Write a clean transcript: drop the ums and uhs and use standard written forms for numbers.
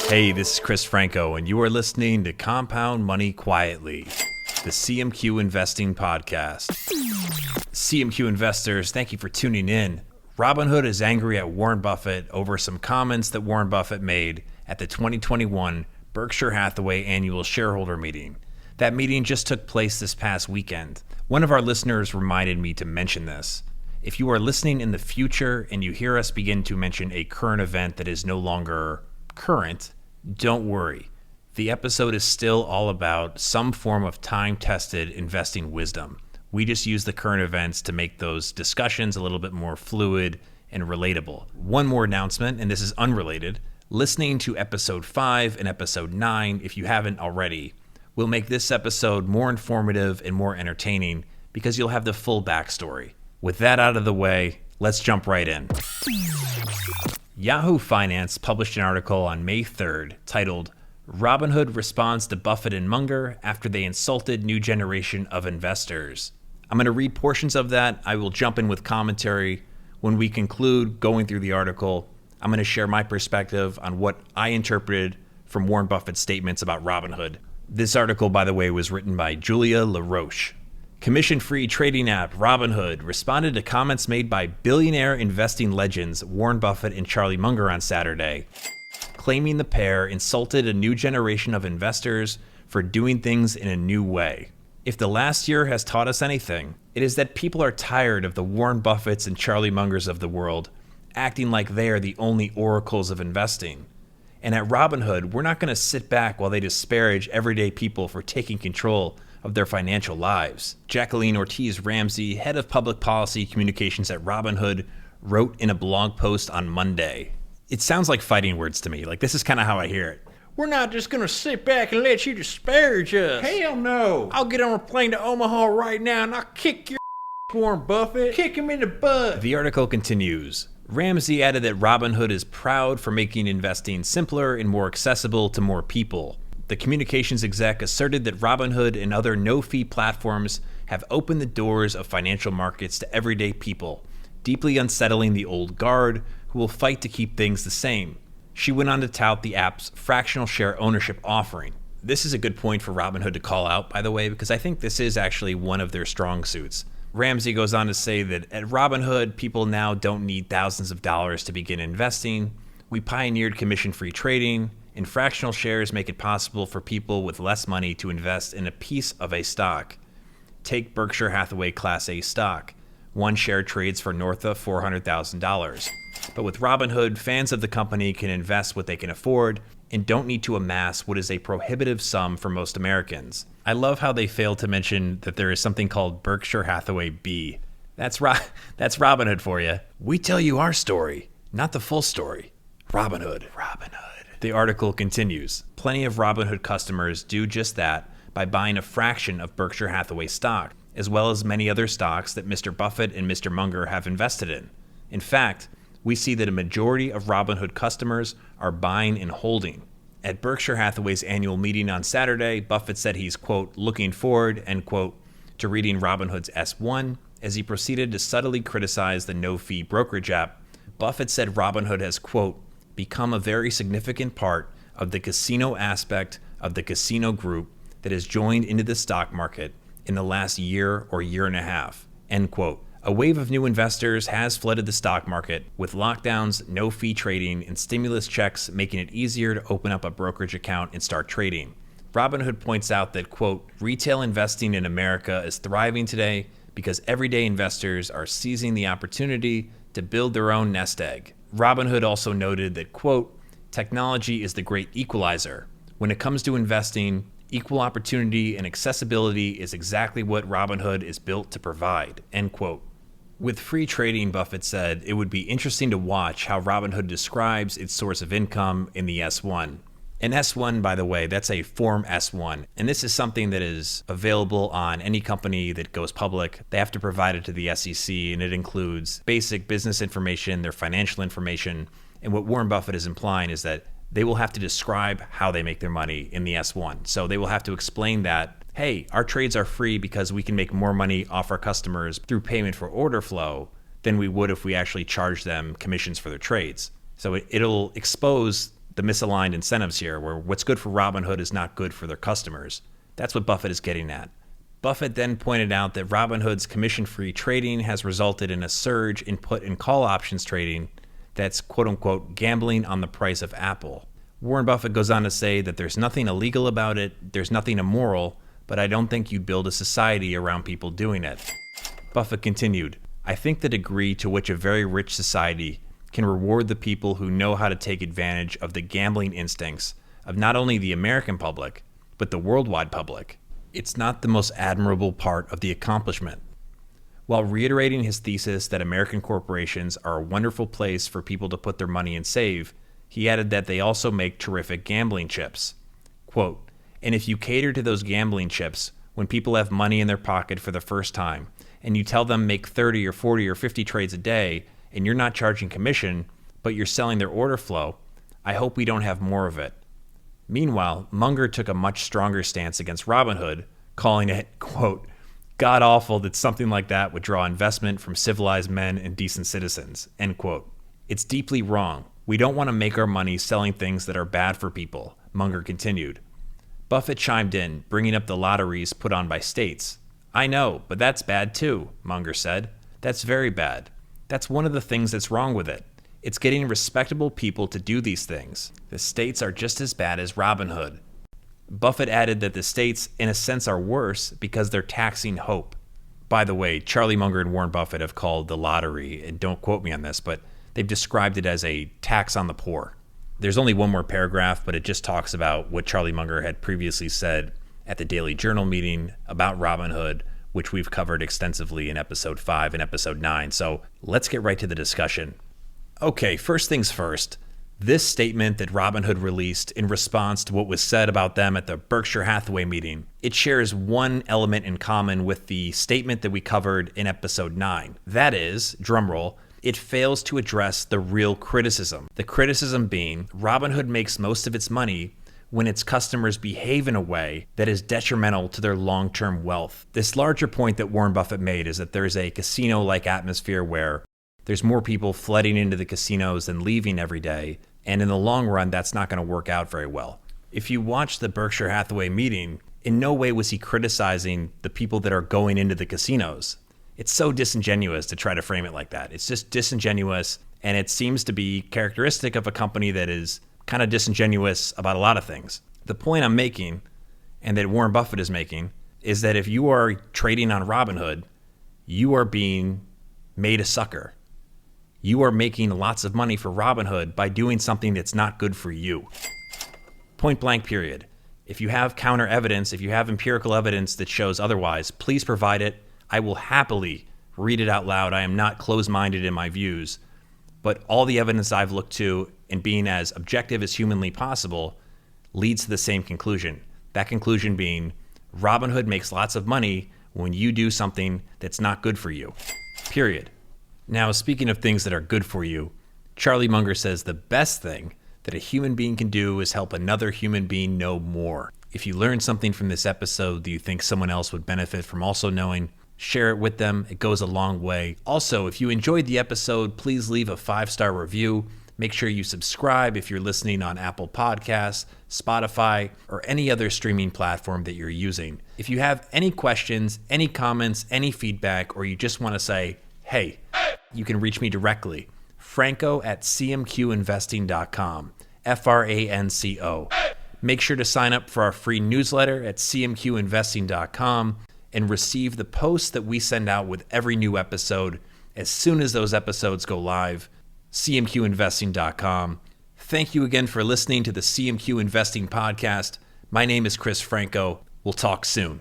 Hey, this is Chris Franco, and you are listening to Compound Money Quietly, the CMQ Investing Podcast. CMQ investors, thank you for tuning in. Robinhood is angry at Warren Buffett over some comments that Warren Buffett made at the 2021 Berkshire Hathaway annual shareholder meeting. That meeting just took place this past weekend. One of our listeners reminded me to mention this. If you are listening in the future and you hear us begin to mention a current event that is no longer current, don't worry. The episode is still all about some form of time-tested investing wisdom. We just use the current events to make those discussions a little bit more fluid and relatable. One more announcement, and this is unrelated. Listening to episode 5 and episode 9, if you haven't already, will make this episode more informative and more entertaining because you'll have the full backstory. With that out of the way, let's jump right in. Yahoo Finance published an article on May 3rd titled, Robinhood Responds to Buffett and Munger After They Insulted New Generation of Investors. I'm going to read portions of that. I will jump in with commentary. When we conclude going through the article, I'm going to share my perspective on what I interpreted from Warren Buffett's statements about Robinhood. This article, by the way, was written by Julia LaRoche. Commission-free trading app Robinhood responded to comments made by billionaire investing legends Warren Buffett and Charlie Munger on Saturday, claiming the pair insulted a new generation of investors for doing things in a new way. If the last year has taught us anything, it is that people are tired of the Warren Buffetts and Charlie Mungers of the world acting like they are the only oracles of investing. And at Robinhood, we're not going to sit back while they disparage everyday people for taking control of their financial lives. Jacqueline Ortiz Ramsey, head of public policy communications at Robinhood, wrote in a blog post on Monday. It sounds like fighting words to me. Like, this is kind of how I hear it. We're not just going to sit back and let you disparage us. Hell no. I'll get on a plane to Omaha right now and I'll kick your Warren Buffett. Kick him in the butt. The article continues. Ramsey added that Robinhood is proud for making investing simpler and more accessible to more people. The communications exec asserted that Robinhood and other no-fee platforms have opened the doors of financial markets to everyday people, deeply unsettling the old guard who will fight to keep things the same. She went on to tout the app's fractional share ownership offering. This is a good point for Robinhood to call out, by the way, because I think this is actually one of their strong suits. Ramsey goes on to say that at Robinhood, people now don't need thousands of dollars to begin investing. We pioneered commission-free trading, and fractional shares make it possible for people with less money to invest in a piece of a stock. Take Berkshire Hathaway Class A stock. One share trades for north of $400,000. But with Robinhood, fans of the company can invest what they can afford and don't need to amass what is a prohibitive sum for most Americans. I love how they failed to mention that there is something called Berkshire Hathaway B. That's Robinhood for you. We tell you our story, not the full story. Robinhood. The article continues. Plenty of Robinhood customers do just that by buying a fraction of Berkshire Hathaway stock, as well as many other stocks that Mr. Buffett and Mr. Munger have invested in. In fact, we see that a majority of Robinhood customers are buying and holding. At Berkshire Hathaway's annual meeting on Saturday, Buffett said he's, quote, looking forward, end quote, to reading Robinhood's S1 as he proceeded to subtly criticize the no-fee brokerage app. Buffett said Robinhood has, quote, become a very significant part of the casino aspect of the casino group that has joined into the stock market in the last year or year and a half, end quote. A wave of new investors has flooded the stock market, with lockdowns, no-fee trading, and stimulus checks making it easier to open up a brokerage account and start trading. Robinhood points out that, quote, retail investing in America is thriving today because everyday investors are seizing the opportunity to build their own nest egg. Robinhood also noted that, quote, technology is the great equalizer. When it comes to investing, equal opportunity and accessibility is exactly what Robinhood is built to provide, end quote. With free trading, Buffett said, it would be interesting to watch how Robinhood describes its source of income in the S1. An S1, by the way, that's a Form S1, and this is something that is available on any company that goes public. They have to provide it to the SEC, and it includes basic business information, their financial information, and what Warren Buffett is implying is that they will have to describe how they make their money in the S1. So they will have to explain that, hey, our trades are free because we can make more money off our customers through payment for order flow than we would if we actually charged them commissions for their trades. So it'll expose the misaligned incentives here, where what's good for Robinhood is not good for their customers. That's what Buffett is getting at. Buffett then pointed out that Robinhood's commission-free trading has resulted in a surge in put and call options trading that's quote-unquote gambling on the price of Apple. Warren Buffett goes on to say that there's nothing illegal about it, there's nothing immoral, but I don't think you'd build a society around people doing it. Buffett continued, I think the degree to which a very rich society can reward the people who know how to take advantage of the gambling instincts of not only the American public, but the worldwide public. It's not the most admirable part of the accomplishment. While reiterating his thesis that American corporations are a wonderful place for people to put their money and save, he added that they also make terrific gambling chips. Quote, and if you cater to those gambling chips when people have money in their pocket for the first time, and you tell them make 30 or 40 or 50 trades a day, and you're not charging commission, but you're selling their order flow, I hope we don't have more of it. Meanwhile, Munger took a much stronger stance against Robinhood, calling it, quote, god-awful that something like that would draw investment from civilized men and decent citizens, end quote. It's deeply wrong. We don't want to make our money selling things that are bad for people, Munger continued. Buffett chimed in, bringing up the lotteries put on by states. I know, but that's bad too, Munger said. That's very bad. That's one of the things that's wrong with it. It's getting respectable people to do these things. The states are just as bad as Robinhood. Buffett added that the states, in a sense, are worse because they're taxing hope. By the way, Charlie Munger and Warren Buffett have called the lottery, and don't quote me on this, but they've described it as a tax on the poor. There's only one more paragraph, but it just talks about what Charlie Munger had previously said at the Daily Journal meeting about Robinhood, which we've covered extensively in episode 5 and episode 9. So let's get right to the discussion. Okay, first things first. This statement that Robinhood released in response to what was said about them at the Berkshire Hathaway meeting, it shares one element in common with the statement that we covered in episode 9. That is, drumroll, it fails to address the real criticism. The criticism being, Robinhood makes most of its money when its customers behave in a way that is detrimental to their long-term wealth. This larger point that Warren Buffett made is that there's a casino-like atmosphere where there's more people flooding into the casinos than leaving every day, and in the long run, that's not going to work out very well. If you watch the Berkshire Hathaway meeting, in no way was he criticizing the people that are going into the casinos. It's so disingenuous to try to frame it like that. It's just disingenuous, and it seems to be characteristic of a company that is kind of disingenuous about a lot of things. The point I'm making, and that Warren Buffett is making, is that if you are trading on Robinhood, you are being made a sucker. You are making lots of money for Robinhood by doing something that's not good for you. Point blank, period. If you have counter evidence, if you have empirical evidence that shows otherwise, please provide it. I will happily read it out loud. I am not closed-minded in my views, but all the evidence I've looked to and being as objective as humanly possible leads to the same conclusion. That conclusion being, Robinhood makes lots of money when you do something that's not good for you. Period. Now, speaking of things that are good for you, Charlie Munger says the best thing that a human being can do is help another human being know more. If you learned something from this episode that you think someone else would benefit from also knowing, share it with them. It goes a long way. Also, if you enjoyed the episode, please leave a 5-star review. Make sure you subscribe if you're listening on Apple Podcasts, Spotify, or any other streaming platform that you're using. If you have any questions, any comments, any feedback, or you just want to say, hey, you can reach me directly. Franco@cmqinvesting.com. Franco. Make sure to sign up for our free newsletter at cmqinvesting.com and receive the posts that we send out with every new episode as soon as those episodes go live. cmqinvesting.com. Thank you again for listening to the CMQ Investing Podcast. My name is Chris Franco. We'll talk soon.